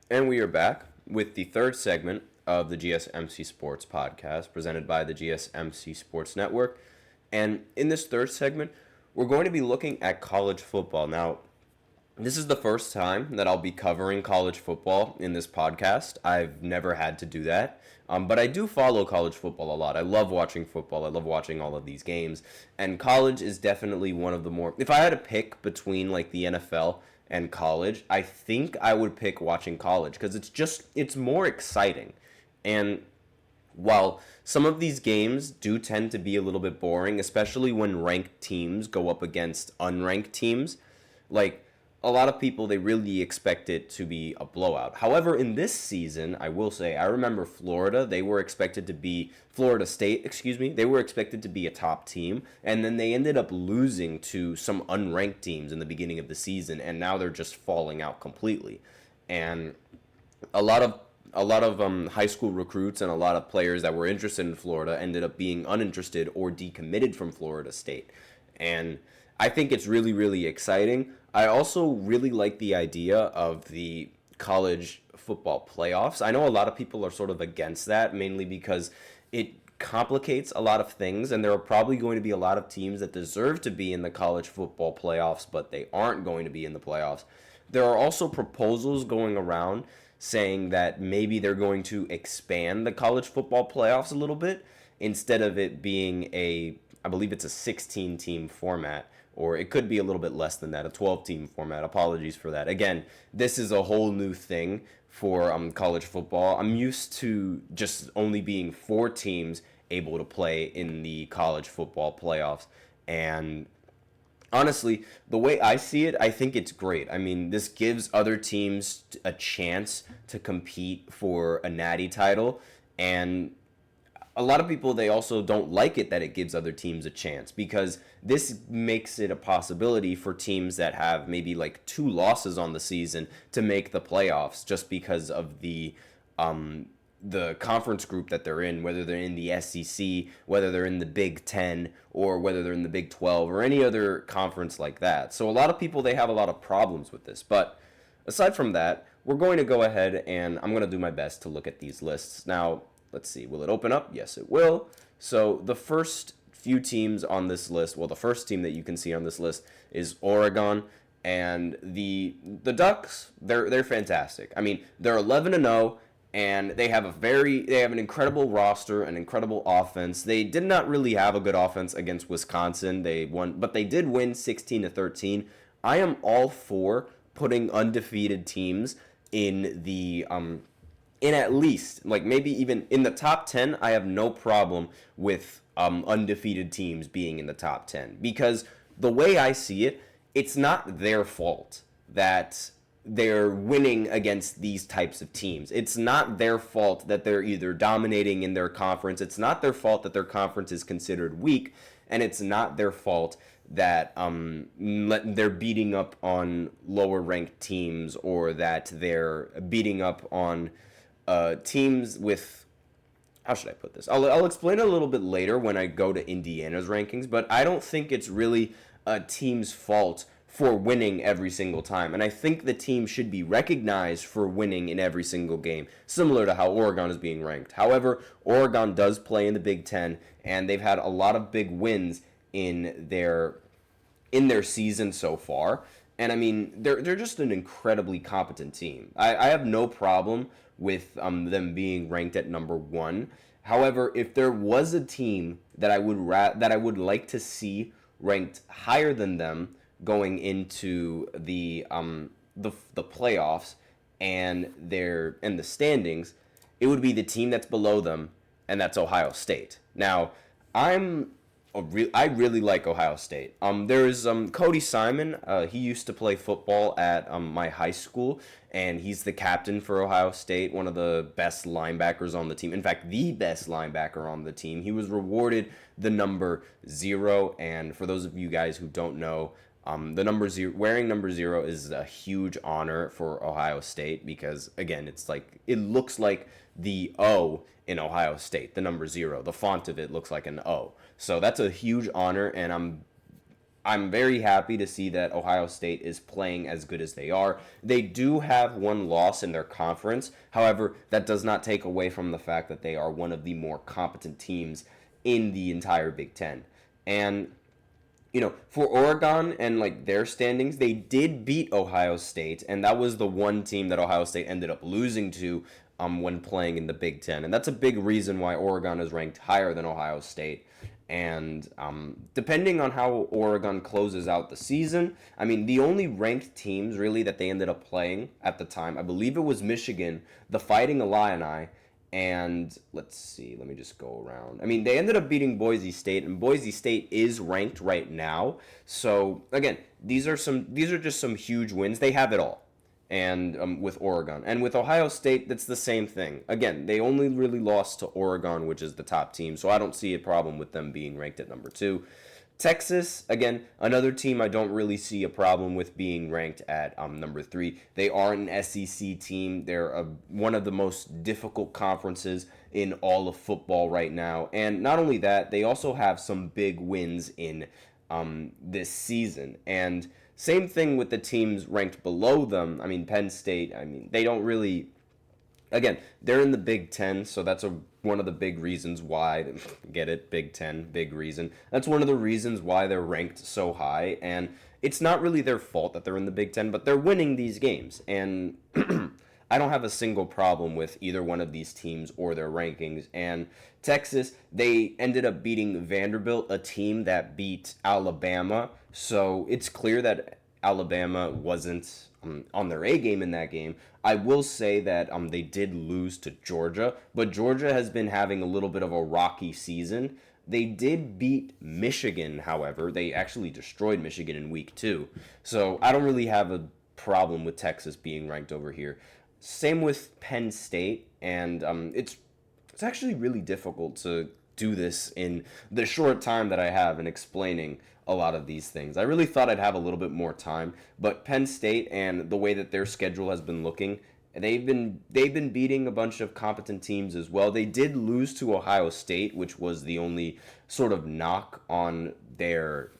And we are back with the third segment of the GSMC Sports Podcast presented by the GSMC Sports Network. And in this third segment, we're going to be looking at college football. Now, this is the first time that I'll be covering college football in this podcast. I've never had to do that. But I do follow college football a lot. I love watching football. I love watching all of these games. And college is definitely one of the more... If I had to pick between like the NFL and college, I think I would pick watching college because it's more exciting. And while some of these games do tend to be a little bit boring, especially when ranked teams go up against unranked teams, like a lot of people, they really expect it to be a blowout. However, in this season, I will say, I remember Florida State, they were expected to be a top team, and then they ended up losing to some unranked teams in the beginning of the season, and now they're just falling out completely. And a lot of high school recruits and a lot of players that were interested in Florida ended up being uninterested or decommitted from Florida State. And I think it's really, really exciting. I also really like the idea of the college football playoffs. I know a lot of people are sort of against that, mainly because it complicates a lot of things, and there are probably going to be a lot of teams that deserve to be in the college football playoffs, but they aren't going to be in the playoffs. There are also proposals going around saying that maybe they're going to expand the college football playoffs a little bit instead of it being I believe it's a 16-team format, or it could be a little bit less than that, a 12-team format. Apologies for that. Again, this is a whole new thing for college football. I'm used to just only being 4 teams able to play in the college football playoffs. And honestly, the way I see it, I think it's great. I mean, this gives other teams a chance to compete for a natty title, and a lot of people, they also don't like it that it gives other teams a chance, because this makes it a possibility for teams that have maybe like 2 losses on the season to make the playoffs just because of the conference group that they're in, whether they're in the SEC, whether they're in the Big 10, or whether they're in the Big 12 or any other conference like that. So a lot of people, they have a lot of problems with this. But aside from that, we're going to go ahead and I'm going to do my best to look at these lists. Now, let's see. Will it open up? Yes, it will. So the first few teams on this list, well, the first team that you can see on this list is Oregon, and the Ducks. They're fantastic. I mean, they're 11-0, and they have an incredible roster, an incredible offense. They did not really have a good offense against Wisconsin. They won, but they did win 16-13. I am all for putting undefeated teams in the in at least, like maybe even in the top 10, I have no problem with undefeated teams being in the top 10. Because the way I see it, it's not their fault that they're winning against these types of teams. It's not their fault that they're either dominating in their conference. It's not their fault that their conference is considered weak. And it's not their fault that they're beating up on lower ranked teams, or that they're beating up on teams with, how should I put this? I'll explain it a little bit later when I go to Indiana's rankings, but I don't think it's really a team's fault for winning every single time. And I think the team should be recognized for winning in every single game, similar to how Oregon is being ranked. However, Oregon does play in the Big 10, and they've had a lot of big wins in their season so far. And I mean, they're just an incredibly competent team. I have no problem with them being ranked at number 1. However, if there was a team that I would like to see ranked higher than them going into the playoffs and the standings, it would be the team that's below them, and that's Ohio State. Now, I really like Ohio State. There's Cody Simon. He used to play football at my high school, and he's the captain for Ohio State, one of the best linebackers on the team. In fact, the best linebacker on the team. He was rewarded the number 0, and for those of you guys who don't know, the number 0, wearing number 0 is a huge honor for Ohio State, because again, it looks like the O in Ohio State, the number 0. The font of it looks like an O. So that's a huge honor, and I'm very happy to see that Ohio State is playing as good as they are. They do have one loss in their conference. However, that does not take away from the fact that they are one of the more competent teams in the entire Big Ten. And for Oregon and like their standings, they did beat Ohio State, and that was the one team that Ohio State ended up losing to when playing in the Big Ten, and that's a big reason why Oregon is ranked higher than Ohio State. And depending on how Oregon closes out the season, I mean, the only ranked teams really that they ended up playing at the time, I believe it was Michigan, the Fighting Illini, and let's see, let me just go around. I mean, they ended up beating Boise State, and Boise State is ranked right now. So again, these are just some huge wins. They have it all. And with Oregon. And with Ohio State, that's the same thing. Again, they only really lost to Oregon, which is the top team, so I don't see a problem with them being ranked at number 2. Texas, again, another team I don't really see a problem with being ranked at number 3. They are an SEC team. They're one of the most difficult conferences in all of football right now. And not only that, they also have some big wins in this season. And same thing with the teams ranked below them. I mean, Penn State, I mean, they don't really... Again, they're in the Big Ten, so that's one of the big reasons why... Get it? Big Ten, big reason. That's one of the reasons why they're ranked so high, and it's not really their fault that they're in the Big Ten, but they're winning these games, and I don't have a single problem with either one of these teams or their rankings. And Texas, they ended up beating Vanderbilt, a team that beat Alabama. So it's clear that Alabama wasn't on their A game in that game. I will say that they did lose to Georgia, but Georgia has been having a little bit of a rocky season. They did beat Michigan, however. They actually destroyed Michigan in week 2. So I don't really have a problem with Texas being ranked over here. Same with Penn State, and it's actually really difficult to do this in the short time that I have in explaining a lot of these things. I really thought I'd have a little bit more time, but Penn State and the way that their schedule has been looking, they've been beating a bunch of competent teams as well. They did lose to Ohio State, which was the only sort of knock on their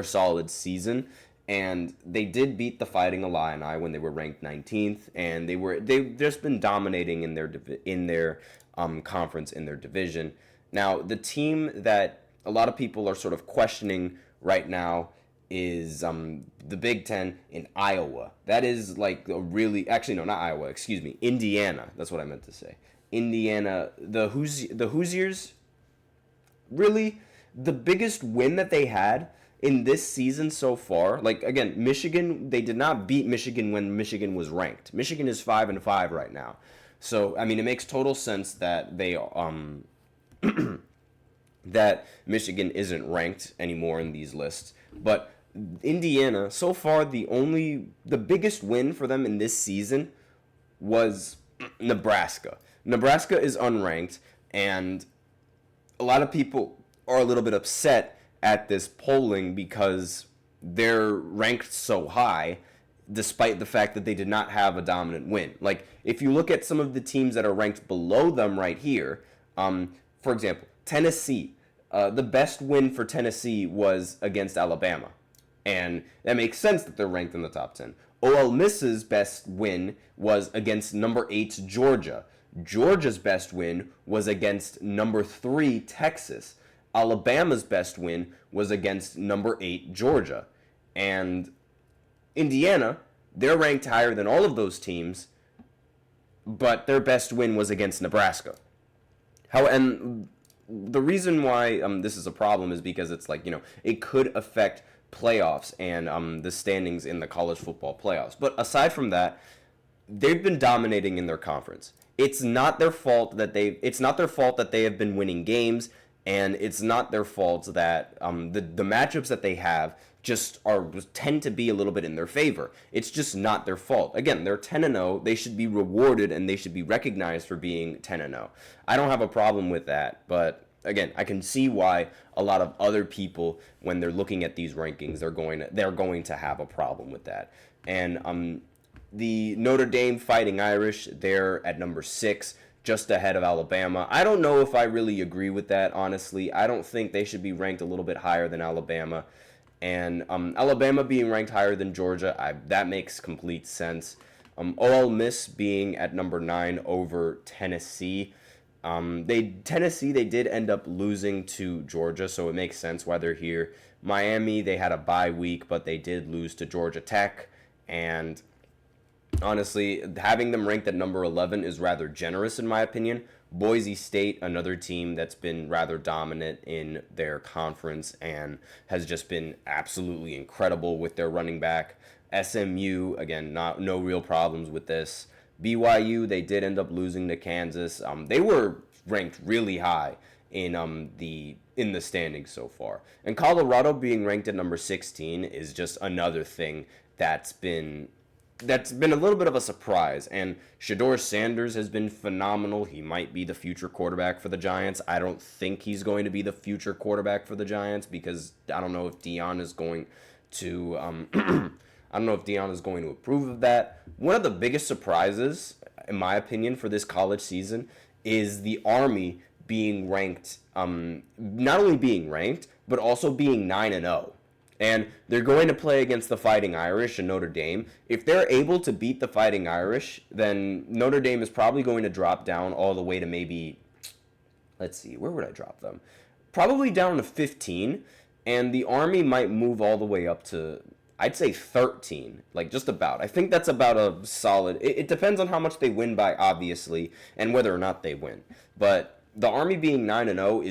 solid season. And they did beat the Fighting Illini when they were ranked 19th, and they've just been dominating in their conference, in their division. Now, the team that a lot of people are sort of questioning right now is the Big Ten in Iowa. That is like a really... Actually, no, not Iowa. Excuse me. Indiana. That's what I meant to say. Indiana. The Hoosiers, really, the biggest win that they had in this season so far, like, again, Michigan, they did not beat Michigan when Michigan was ranked. Michigan is 5-5 right now. So, I mean, it makes total sense that they that Michigan isn't ranked anymore in these lists. But Indiana, so far, the biggest win for them in this season was Nebraska. Nebraska is unranked, and a lot of people are a little bit upset at this polling because they're ranked so high despite the fact that they did not have a dominant win. Like, if you look at some of the teams that are ranked below them right here, for example, Tennessee, the best win for Tennessee was against Alabama, and that makes sense that they're ranked in the top 10. Ole Miss's best win was against number 8 Georgia. Georgia's best win was against number 3 Texas. Alabama's best win was against number 8 Georgia. And Indiana, they're ranked higher than all of those teams, but their best win was against Nebraska. And the reason why this is a problem is because it's like, it could affect playoffs and the standings in the college football playoffs. But aside from that, they've been dominating in their conference. It's not their fault that they have been winning games. And it's not their fault that the matchups that they have tend to be a little bit in their favor. It's just not their fault. Again, they're 10-0. They should be rewarded and they should be recognized for being 10-0. I don't have a problem with that, but again, I can see why a lot of other people, when they're looking at these rankings, they're going to have a problem with that. And the Notre Dame Fighting Irish, they're at number 6. Just ahead of Alabama. I don't know if I really agree with that, honestly. I don't think they should be ranked a little bit higher than Alabama. And Alabama being ranked higher than Georgia, that makes complete sense. Ole Miss being at number 9 over Tennessee. Tennessee, they did end up losing to Georgia, so it makes sense why they're here. Miami, they had a bye week, but they did lose to Georgia Tech. And honestly, having them ranked at number 11 is rather generous in my opinion. Boise State, another team that's been rather dominant in their conference and has just been absolutely incredible with their running back. SMU, again, no real problems with this. BYU, they did end up losing to Kansas. They were ranked really high in the standings so far. And Colorado being ranked at number 16 is just another thing that's been a little bit of a surprise. And Shedeur Sanders has been phenomenal. He might be the future quarterback for the Giants. I don't think he's going to be the future quarterback for the Giants because I don't know if Deion is going to I don't know if Deion is going to approve of that. One of the biggest surprises, in my opinion, for this college season is the Army being ranked, not only being ranked, but also being 9-0. And they're going to play against the Fighting Irish and Notre Dame. If they're able to beat the Fighting Irish, then Notre Dame is probably going to drop down all the way to maybe, let's see, where would I drop them? Probably down to 15, and the Army might move all the way up to, I'd say 13, like just about. I think that's about a solid, it depends on how much they win by, obviously, and whether or not they win. But the Army being 9-0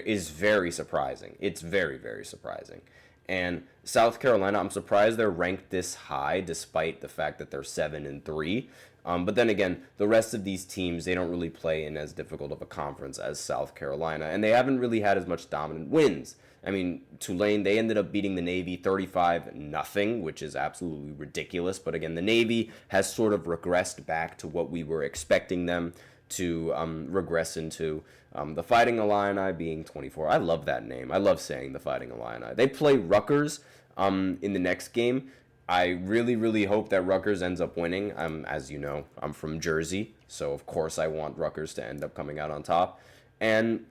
is very surprising. It's very, very surprising. And South Carolina, I'm surprised they're ranked this high despite the fact that they're 7-3. But then again, the rest of these teams, they don't really play in as difficult of a conference as South Carolina. And they haven't really had as much dominant wins. I mean, Tulane, they ended up beating the Navy 35-0, which is absolutely ridiculous. But again, the Navy has sort of regressed back to what we were expecting them to regress into. The Fighting Illini being 24. I love that name. I love saying the Fighting Illini. They play Rutgers in the next game. I really, really hope that Rutgers ends up winning. As you know, I'm from Jersey, so of course I want Rutgers to end up coming out on top. And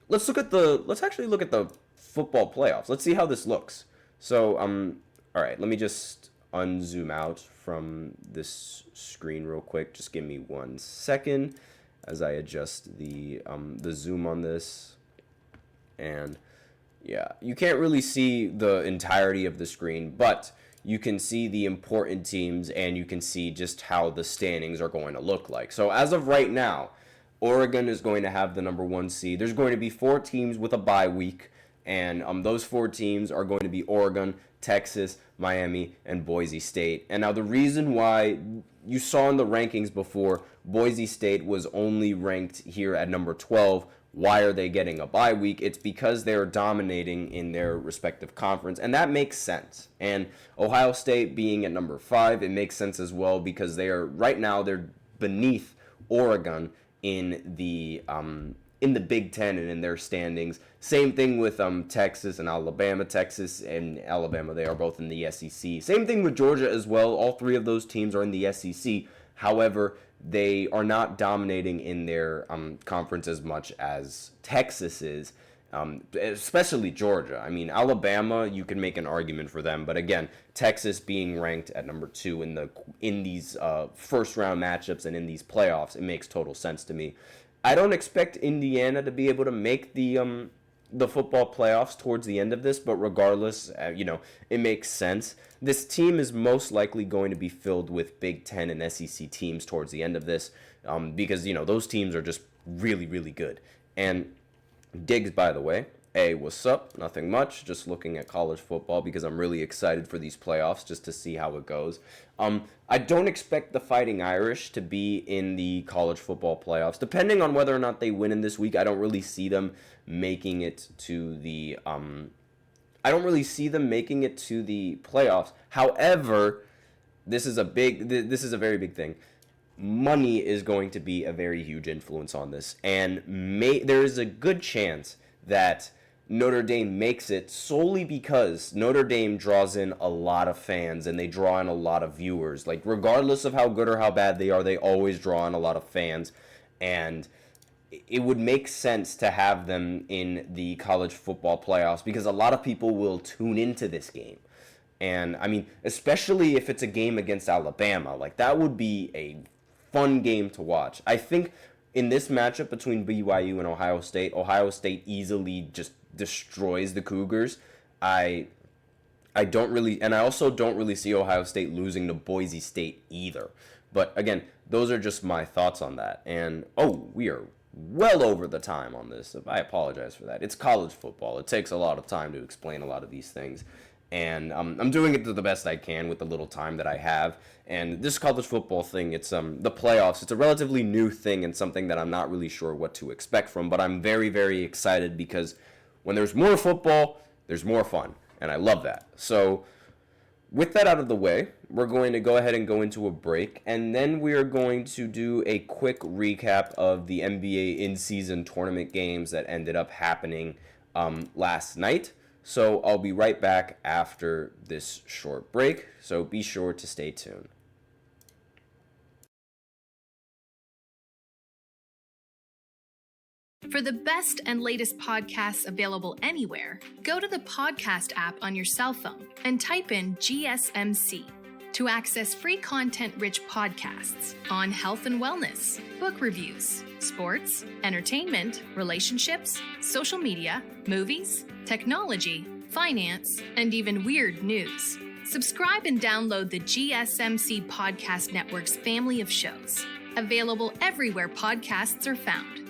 let's actually look at the football playoffs. Let's see how this looks. So, all right, let me just unzoom out from this screen real quick. Just give me 1 second as I adjust the zoom on this. And yeah, you can't really see the entirety of the screen, but you can see the important teams and you can see just how the standings are going to look like. So as of right now, Oregon is going to have the number 1 seed. There's going to be 4 teams with a bye week, and those 4 teams are going to be Oregon, Texas, Miami, and Boise State. And now the reason why you saw in the rankings before Boise State was only ranked here at number 12, why are they getting a bye week? It's because they're dominating in their respective conference, and that makes sense. And Ohio State being at number 5, it makes sense as well because right now they're beneath Oregon in the Big Ten and in their standings. Same thing with Texas and Alabama. Texas and Alabama, they are both in the SEC. Same thing with Georgia as well. All 3 of those teams are in the SEC. However, they are not dominating in their conference as much as Texas is, especially Georgia. I mean, Alabama, you can make an argument for them, but again, Texas being ranked at number 2 in these first round matchups and in these playoffs, it makes total sense to me. I don't expect Indiana to be able to make the football playoffs towards the end of this, but regardless, it makes sense. This team is most likely going to be filled with Big Ten and SEC teams towards the end of this, because those teams are just really, really good. And Diggs, by the way, hey, what's up? Nothing much. Just looking at college football because I'm really excited for these playoffs just to see how it goes. I don't expect the Fighting Irish to be in the college football playoffs. Depending on whether or not they win in this week, I don't really see them making it to the playoffs. However, this is a very big thing. Money is going to be a very huge influence on this, and there is a good chance that Notre Dame makes it solely because Notre Dame draws in a lot of fans and they draw in a lot of viewers. Like, regardless of how good or how bad they are, they always draw in a lot of fans. And it would make sense to have them in the college football playoffs because a lot of people will tune into this game. And I mean, especially if it's a game against Alabama, like that would be a fun game to watch. I think in this matchup between BYU and Ohio State easily just destroys the Cougars. I don't really, and I also don't really see Ohio State losing to Boise State either. But again, those are just my thoughts on that. And we are well over the time on this. I apologize for that. It's college football. It takes a lot of time to explain a lot of these things. And I'm doing it to the best I can with the little time that I have. And this college football thing, it's the playoffs. It's a relatively new thing and something that I'm not really sure what to expect from. But I'm very, very excited because when there's more football, there's more fun. And I love that. So with that out of the way, we're going to go ahead and go into a break, and then we are going to do a quick recap of the NBA in-season tournament games that ended up happening last night. So I'll be right back after this short break, so be sure to stay tuned. For the best and latest podcasts available anywhere, go to the podcast app on your cell phone and type in GSMC to access free content-rich podcasts on health and wellness, book reviews, sports, entertainment, relationships, social media, movies, technology, finance, and even weird news. Subscribe and download the GSMC Podcast Network's family of shows, available everywhere podcasts are found.